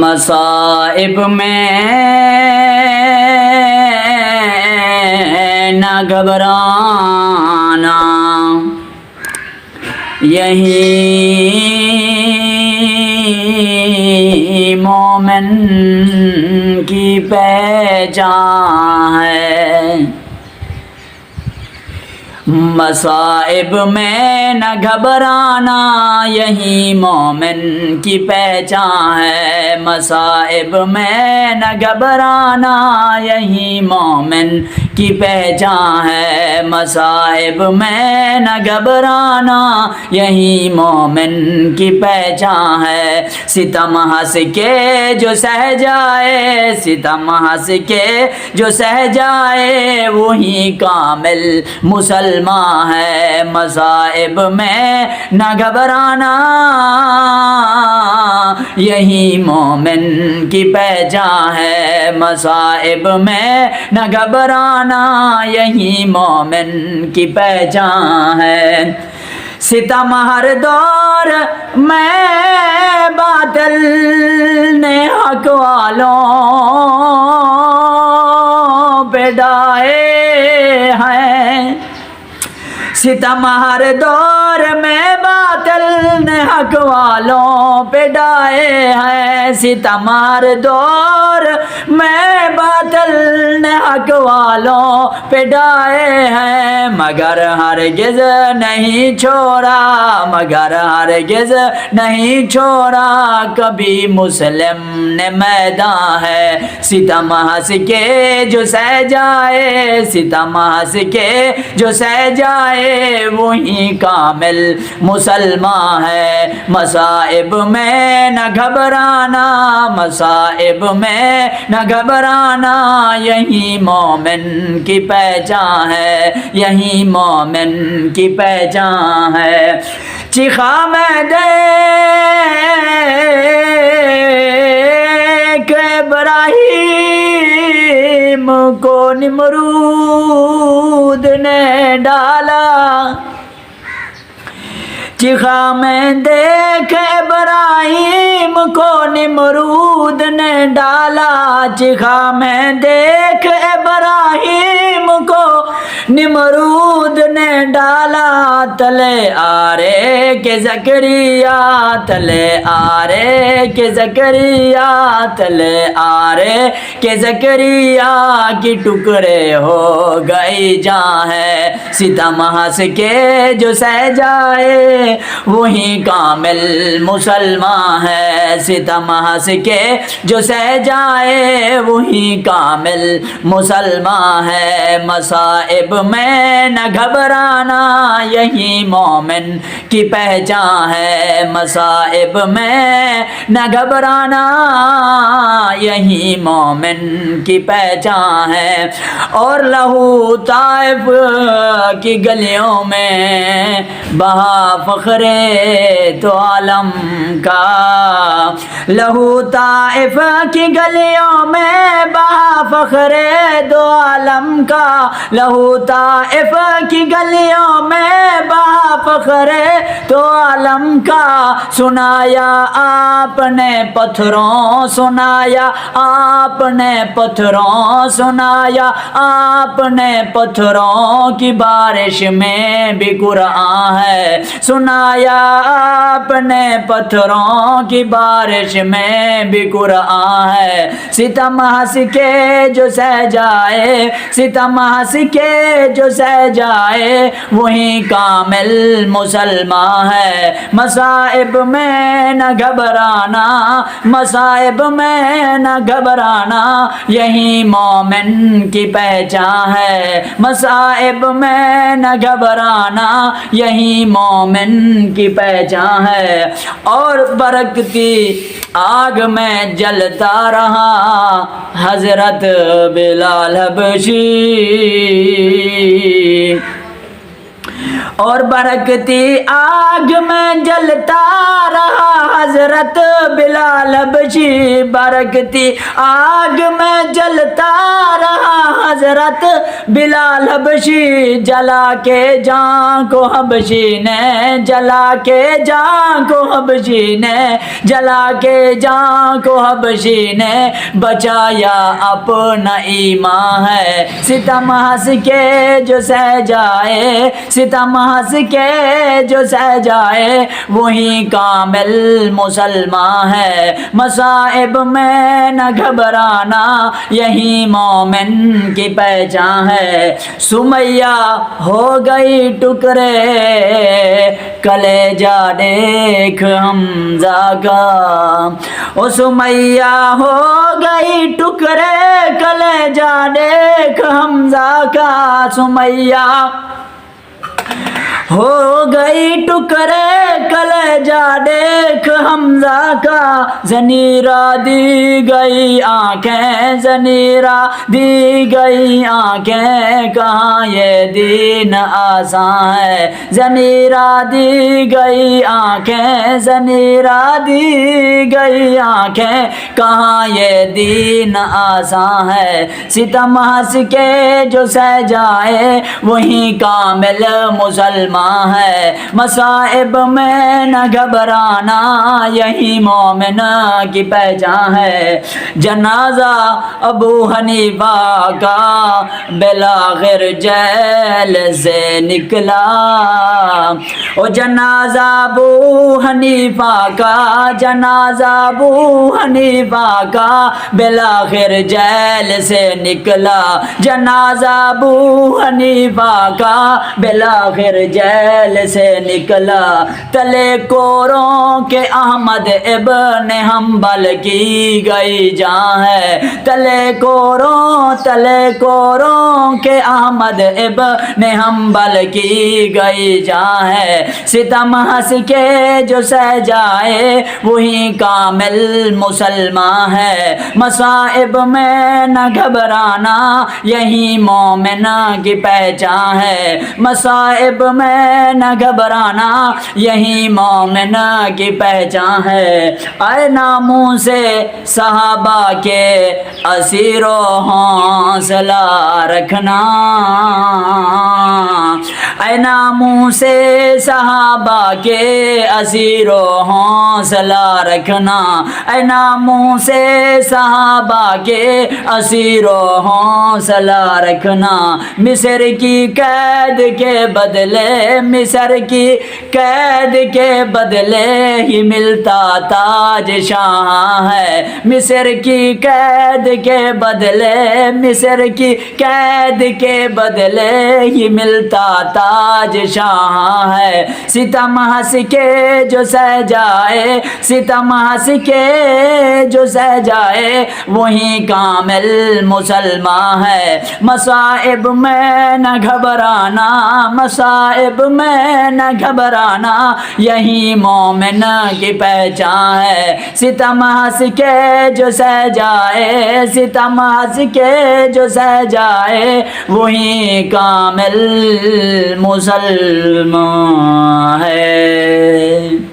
مصائب میں نہ گھبرانا، یہی مومن کی پہچان ہے۔ مصائب میں نہ گھبرانا، یہی مومن کی پہچان ہے۔ مصائب میں نہ گھبرانا، یہی مومن کی پہچان ہے۔ مصائب میں نہ گھبرانا، یہی مومن کی پہچان ہے۔ ستم ہنس کے جو سہ جائے، ستم ہنس کے جو سہ جائے، وہی کامل مسلمان ہے۔ مصائب میں نہ گھبرانا، یہی مومن کی پہچان ہے۔ مصائب میں نہ گھبرانا، یہی مومن کی پہچان ہے۔ ستم ہر دور میں باطل نے حق والوں پہ ڈھائے ہیں۔ ستم ہر دور میں باطل نے حق والوں پہ ڈھائے ہیں۔ ستم ہر دور میں باطل نے حق والوں پہ ڈھائے ہیں، مگر ہرگز نہیں چھوڑا، مگر ہرگز نہیں چھوڑا کبھی مسلم نے میدان ہے۔ ستم ہنس کے جو سہ جائے، ستم ہنس کے جو سہ جائے، وہی کامل مسلمان ہے۔ مصائب میں نہ گھبرانا، مصائب میں نہ گھبرانا، یہی مومن کی پہچان ہے، یہی مومن کی پہچان ہے۔ چیخا میں دیکھ ابراہیم کو نمرود نے ڈالا، چیخا میں دیکھ ابراہیم کو نمرود نے ڈالا، چیخا میں دیکھ ابراہیم کو نمرود نے ڈالا۔ تلے آرے کے زکریا، تلے آرے کے زکریا، تلے آرے کے زکریا کی ٹکڑے ہو گئی جان ہے۔ ستم ہنس کے جو سہ جائے، وہی کامل مسلمان ہے۔ ستم ہنس کے جو سہ جائے، وہی کامل مسلمان ہے۔ مصائب میں نہ گھبرانا، یہی مومن کی پہچان ہے۔ مصائب میں نہ گھبرانا، یہی مومن کی پہچان ہے۔ اور لہو طائف کی گلیوں میں بہا فخر تو عالم کا، لہو طائف کی گلیوں میں بہا فخر دو عالم کا، لہو طائف کی گلیوں میں بہا فخر تو عالم کا۔ سنایا آپ نے پتھروں، سنایا آپ نے پتھروں، سنایا آپ نے پتھروں کی بارش میں بھی قرآن ہے۔ سنایا آپ نے پتھروں کی بارش میں بھی قرآن ہے۔ ستم ہنس کے جو سہ جائے، ستم ہنس کے جو سہ جائے، وہی کامل مسلمان ہے۔ مصائب میں نہ گھبرانا، مصائب میں نہ گھبرانا، یہی مومن کی پہچان ہے۔ مصائب میں نہ گھبرانا، یہی مومن کی پہچان ہے۔ اور برکتی آگ میں جلتا رہا حضرت بلال حبشی، اور برکتی آگ میں جلتا رہا حضرت بلال حبشی، برکتی آگ میں جلتا رہا حضرت بلال حبشی، جلا کے جان کو حبشی نے، جلا کے جان کو حبشی نے، جلا کے جان کو حبشی نے بچایا اپنا ایمان ہے، ستم ہنس کے جو سہ جائے، ستم ہنس کے جو سہ جائے وہی کامل مسلمان ہے، مصائب میں نہ گھبرانا یہی مومن کی پہچان ہے، سمیہ ہو گئی ٹکڑے کلیجہ دیکھ حمزہ کا، او سمیہ ہو گئی ٹکڑے کلیجہ دیکھ حمزہ کا، سمیہ ہو گئی ٹکڑے کلیجہ دیکھ حمزہ کا، زنیرہ دی گئی آنکھیں، زنیرہ دی گئی آنکھیں، کہاں یہ دین آسان ہے، زنیرہ دی گئی آنکھیں، زنیرہ دی گئی آنکھیں، کہاں یہ دین آسان ہے، ستم ہنس کے جو سہ جائے وہی کامل مسلمان ہے، مصائب میں نہ گھبرانا یہی مومن کی پہچان ہے، جنازہ ابو حنیفہ کا بالآخر جیل سے نکلا، او جنازہ ابو حنیفہ کا، جنازہ ابو حنیفہ کا بالآخر جیل سے نکلا، جنازہ ابو حنیفہ کا بالآخر جیل سے نکلا، تلے کوروں کے احمد ابن حنبل کی گئی جان ہے، تلے کوروں کے احمد ابن حنبل کی گئی جان ہے، ستم ہنس کے جو سہ جائے وہی کامل مسلمان ہے، مصائب میں نہ گھبرانا یہی مومن کی پہچان ہے، مصائب میں نہ گھبرانا یہی مومن کی پہچان ہے، اے ناموں سے صحابہ کے اسیر و حوصلہ رکھنا، اے ناموں سے صحابہ کے اسیر و حوصلہ رکھنا، اے ناموں سے صحابہ کے اسیر و حوصلہ رکھنا، مصر کی قید کے بدلے، مصر کی قید کے بدلے ہی ملتا تاج شاہ ہے، مصر کی قید کے بدلے، مصر کی قید کے بدلے ہی ملتا تاج شاہ ہے، ستم ہنس کے جو سہ جائے، ستم ہنس کے جو سہ جائے وہی کامل مسلمان ہے، مصائب میں نہ گھبرانا، مصائب میں نہ گھبرانا یہی مومن کی پہچان ہے، ستم ہنس کے جو سہ جائے، ستم ہنس کے جو سہ جائے وہی کامل مسلمان ہے۔